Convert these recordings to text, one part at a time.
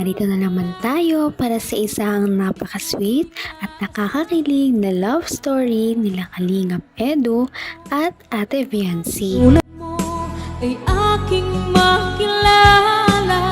narito na naman tayo para sa isang napaka-sweet at nakakakilig na love story nila Kalingap Edu at Ate Viancy. Tulad mo ay aking makilala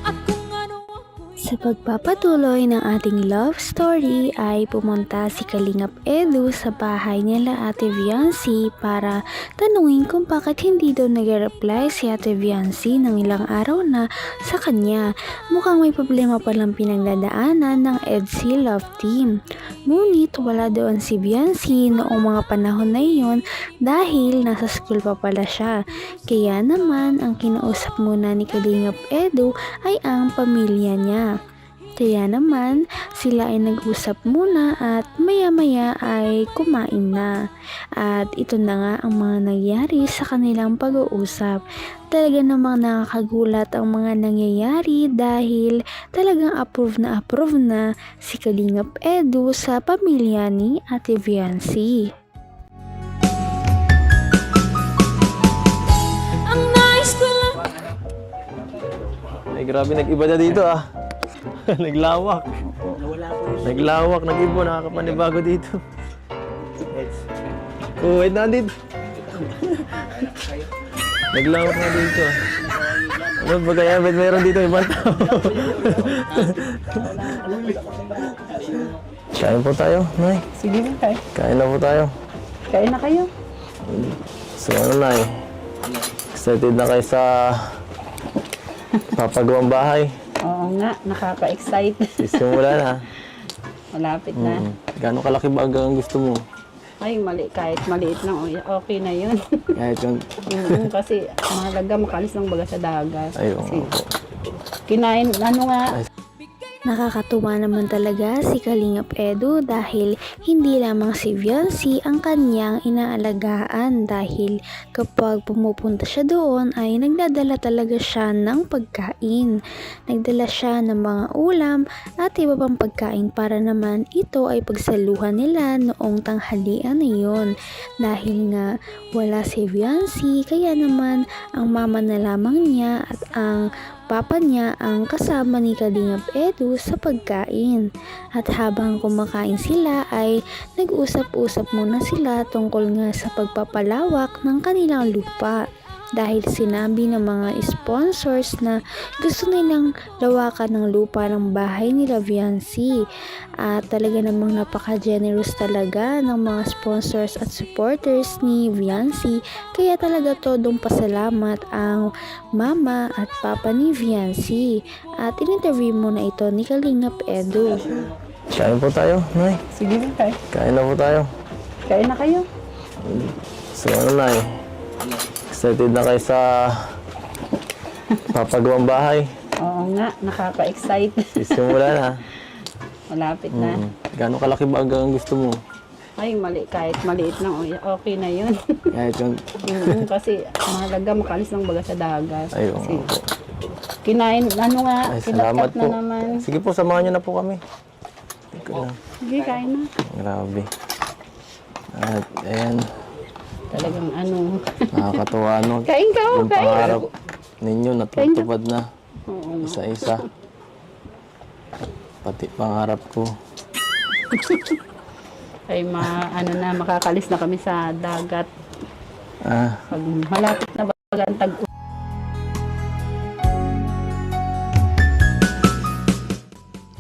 at kung ano ako'y Sa pagpapatuloy ng ating love story ay pumunta si Kalingap Edu sa bahay nila Ate Viancy para tanungin kung bakit hindi daw nag-reply si Ate Viancy ng ilang araw na sa kanya. Mukhang may problema palang pinagdadaanan ng EDSI Love Team. Ngunit wala doon si Viancy noong mga panahon na iyon dahil nasa school pa pala siya. Kaya naman ang kinausap muna ni Kalingap Edu ay ang pamilya niya. Kaya naman sila ay nag-usap muna at maya-maya ay kumain na. At ito na nga ang mga nangyari sa kanilang pag-uusap. Talaga namang nakakagulat ang mga nangyayari dahil talagang approve na si Kalingap Edu sa pamilya ni Ate Viancy. ang nais ko lang. Ay, grabe, nag-iba na dito ah. Naglawak. Naglawak, nag-ibo, nakakapanibago dito. Oh, wait na dito. Naglawak na dito ah. Ano ba kaya? Ba't meron dito ibang tao? Kain po tayo, Nay. Sige na tayo. Kain na po tayo. Kain na kayo. So ano, Nay? Excited na kayo sa papagawang bahay? Oo nga, nakaka-excite. Sisimula na. Malapit na. Gano'ng kalaki ba ang gusto mo? Ay, kahit maliit lang, okay na yun. Kahit yung... Kasi mahalaga makalis ng baga sa dagat. Ayun Kasi nga po. kinain, ano nga, Nakakatuwa naman talaga si Kalingap Edu dahil hindi lamang si Viancy ang kanyang inaalagaan dahil kapag pumupunta siya doon ay nagdadala talaga siya ng pagkain. Nagdala siya ng mga ulam at iba pang pagkain para naman ito ay pagsaluhan nila noong tanghalian na yun. Dahil nga wala si Viancy kaya naman ang mama na lamang niya at ang papa niya ang kasama ni Kalingap Edu sa pagkain. At habang kumakain sila ay nag-usap-usap muna sila tungkol nga sa pagpapalawak ng kanilang lupa. Dahil sinabi ng mga sponsors na gusto nilang lawakan ng lupa ng bahay nila Viancy. At talaga namang napaka-generous talaga ng mga sponsors at supporters ni Viancy. Kaya talaga todong pasalamat ang mama at papa ni Viancy. At in-interview muna ito ni Kalingap Edu. Kain po tayo, Nay. sige na tayo. Kain na po tayo. Kain na kayo. So ano, Nay? Excited na kayo sa papagawang bahay? Oo nga, nakaka-excite. Sisimula na. Malapit na. Gano'ng kalaki ba ang gusto mo? Ay, kahit maliit lang, okay na yun. Kahit yung... Kasi mahalaga makalis ng baga sa dagat. Ayun Kasi nga po. kinain, ano nga, Ay, salamat kinakat na po. naman. Sige po, samahan niyo na po kami. Sige, kain na. Grabe. At ayan, Talagang ano. nakakatuwa no. Kain ka, Yung kain. pangarap ninyo natutupad na Oo nga. isa-isa. Pati pangarap ko. Ay makakalis na kami sa dagat. Ah, Pag malapit na baga ang tag.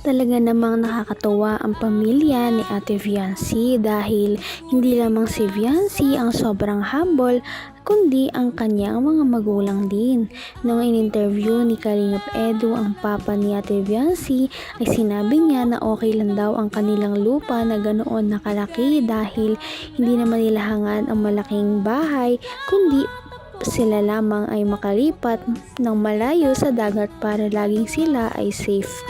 Talaga namang nakakatuwa ang pamilya ni Ate Viancy dahil hindi lamang si Viancy ang sobrang humble kundi ang kanyang mga magulang din. Noong in-interview ni Kalingap Edu ang papa ni Ate Viancy ay sinabi niya na okay lang daw ang kanilang lupa na ganoon nakalaki dahil hindi naman nila hangad ang malaking bahay kundi sila lamang ay makalipat ng malayo sa dagat para laging sila ay safe.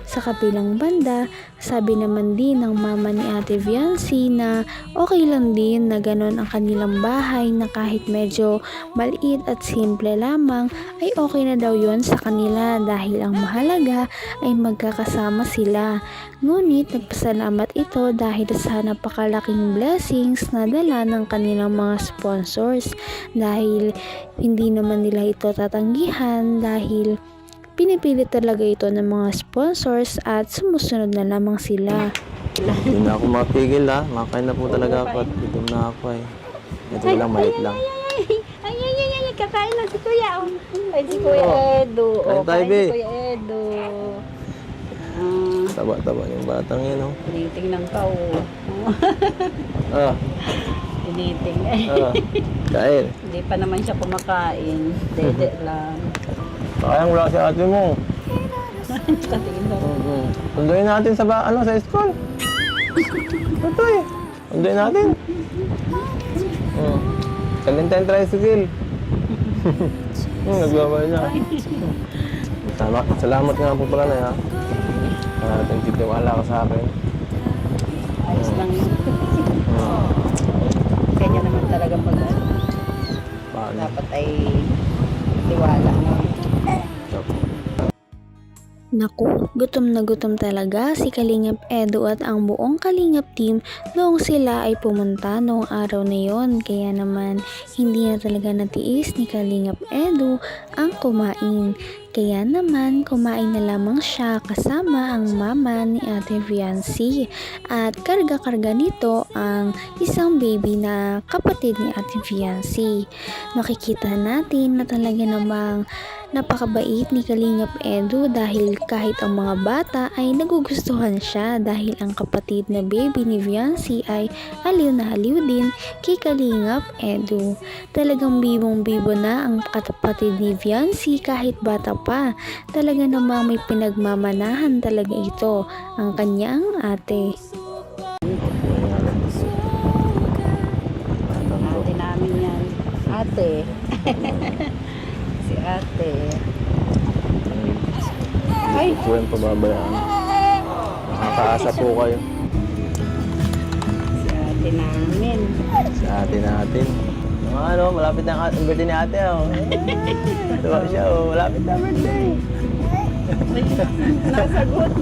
Sa kabilang banda, sabi naman din ng mama ni Ate Viancy na okay lang din na ganon ang kanilang bahay na kahit medyo maliit at simple lamang ay okay na daw yon sa kanila dahil ang mahalaga ay magkakasama sila. Ngunit nagpasalamat ito dahil sa napakalaking blessings na dala ng kanilang mga sponsors dahil hindi naman nila ito tatanggihan dahil pinipilit talaga ito ng mga sponsors at sumusunod na lamang sila. Hindi na ako mapigil ha. Makain na po talaga ako at gutom na ako eh. Ito lang, maliit lang. Ay, kakain na si Kuya. Ay, si Kuya Edo. Kain tayo, Kain be. si Kuya Edo. Taba-taba yung batang yun oh. Tinitingnan ka, oh. Ah, Tinitingnan. kain. Hindi pa naman siya kumakain. Dede lang. Sayang wala si ate mo. Katingin daw. Sunduin natin sa sa school. Ito eh. Sunduin natin. Kalintay tricycle. Nagbabay niya. Salamat nga po pala na ha. Nagtitiwala ka sa akin. Ayos lang yun. Kanya naman talaga pag Paano? dapat ay tiwala mo. Naku, gutom na gutom talaga si Kalingap Edu at ang buong Kalingap team noong sila ay pumunta noong araw na yon. Kaya naman, hindi na talaga natiis ni Kalingap Edu ang kumain. Kaya naman, kumain na lamang siya kasama ang mama ni Ate Viancy. At karga-karga nito ang isang baby na kapatid ni Ate Viancy. Makikita natin na talaga namang napakabait ni Kalingap Edu dahil kahit ang mga bata ay nagugustuhan siya dahil ang kapatid na baby ni Viancy ay aliw na aliw din kay Kalingap Edu. Talagang bibong-bibo na ang kapatid ni Viancy kahit bata pa. Talaga namang may pinagmamanahan talaga ito ang kanyang ate. Ate namin yan. Ate. Si ate. Ay! Po yung pababayaan. Nakakaasa po kayo. Si ate namin. Sa ate natin. Malapit na ang birthday ni ate oh. Tuwa siya oh, malapit na birthday. Nasagot.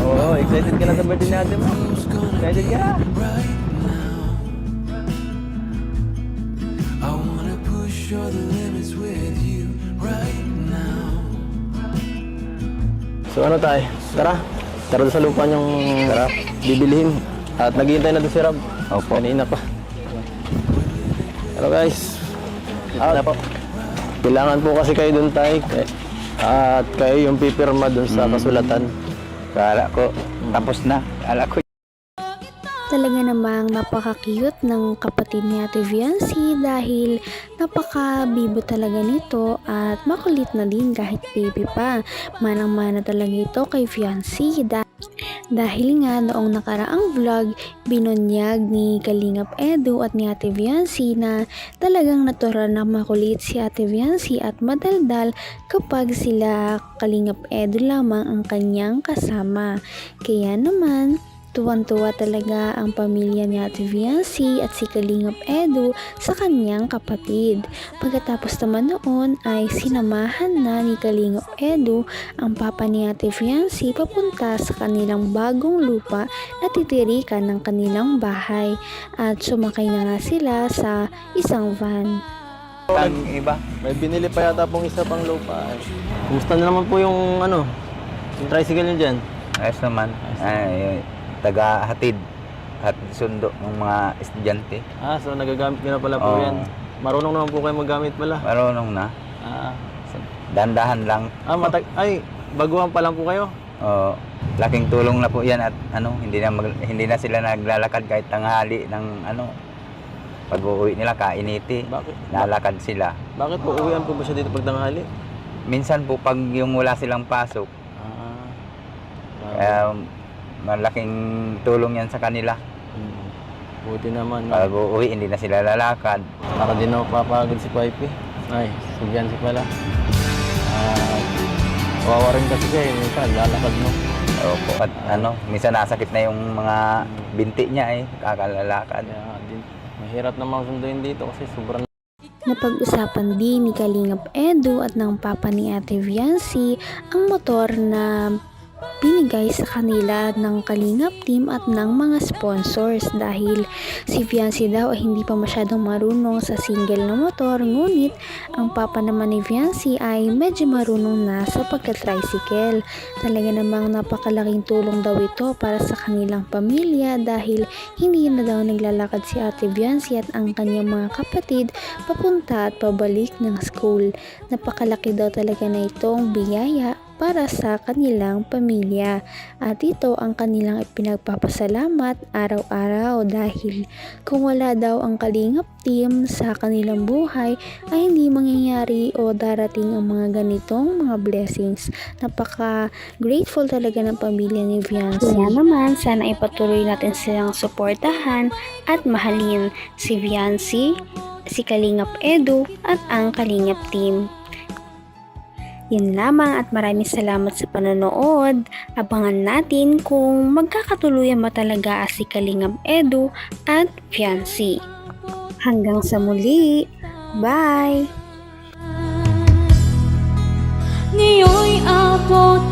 Oo, excited ka na sa birthday ni ate mo. Excited ka? I wanna push all the limits with you right now. So ano tayo? Tara. Tara doon sa lupa niyong bibilihin. At naghihintay na doon si Rob. Opo. Kanina pa. Hello guys. Na po. Kailangan po kasi kayo doon tayo. At kayo yung pipirma doon sa kasulatan. Kala ko, tapos na. Kala ko. Talaga namang napaka-cute ng kapatid ni Ate Viancy dahil napaka-bibo talaga nito at makulit na din kahit baby pa. Manang-mana talaga ito kay Viancy dahil nga noong nakaraang vlog, binunyag ni Kalingap Edu at ni Ate Viancy na talagang natural na makulit si Ate Viancy at madaldal kapag sila Kalingap Edu lamang ang kanyang kasama. Kaya naman, tuwan-tuwa talaga ang pamilya ni Ate Viancy at si Kalingap Edu sa kanyang kapatid. Pagkatapos naman noon ay sinamahan na ni Kalingap Edu ang papa ni Ate Viancy papunta sa kanilang bagong lupa na titirikan ng kanilang bahay at sumakay na nga sila sa isang van. Ang iba. May binili pa yata pong isa pang lupa. Kumusta na naman po yung yung tricycle niyo dyan? Ayos naman. Ay, taga-hatid at sundo ng mga estudyante. So nagagamit nyo na pala po Oo. yan. Marunong naman po kayo maggamit pala. Marunong na. Dandahan lang. Baguhan pa lang po kayo? Laking tulong na po yan at hindi na sila naglalakad kahit tanghali ng pag-uwi nila kainiti. Bakit? Nalakad sila. Bakit po uwian po ba siya dito pag tanghali? Minsan po pag yung wala silang pasok, malaking tulong yan sa kanila. Buti naman. Pag uuwi, hindi na sila lalakad. Para din ako papagod si Pipe. Ay, si Jancy pala. Kawawa rin kasi siya minsan, lalakad mo. Opo. At minsan nasakit na yung mga binti niya kakalalakad. Kaya mahirap namang sunduin dito kasi sobrang... Napag-usapan din ni Kalingap Edu at ng papa ni Ate Viancy ang motor na binigay sa kanila ng Kalingap team at ng mga sponsors dahil si Fiancé daw ay hindi pa masyadong marunong sa single na motor, ngunit ang papa naman ni Fiancé ay medyo marunong na sa pagka-tricycle. Talaga namang napakalaking tulong daw ito para sa kanilang pamilya dahil hindi na daw naglalakad si Ate Fiancé at ang kanyang mga kapatid papunta at pabalik ng school. Napakalaki daw talaga na itong biyaya para sa kanilang pamilya at ito ang kanilang ipinagpapasalamat araw-araw dahil kung wala daw ang Kalingap team sa kanilang buhay ay hindi mangyayari o darating ang mga ganitong mga blessings. Napaka grateful talaga ng pamilya ni Fiancé. Kaya naman sana ipatuloy natin silang suportahan at mahalin si Fiancé, si Kalingap Edu at ang Kalingap team. Yan lamang at maraming salamat sa panonood. Abangan natin kung magkakatuluyan ba talaga si Kalingap Edu at Fiancé. Hanggang sa muli. Bye! Ngayon'y abot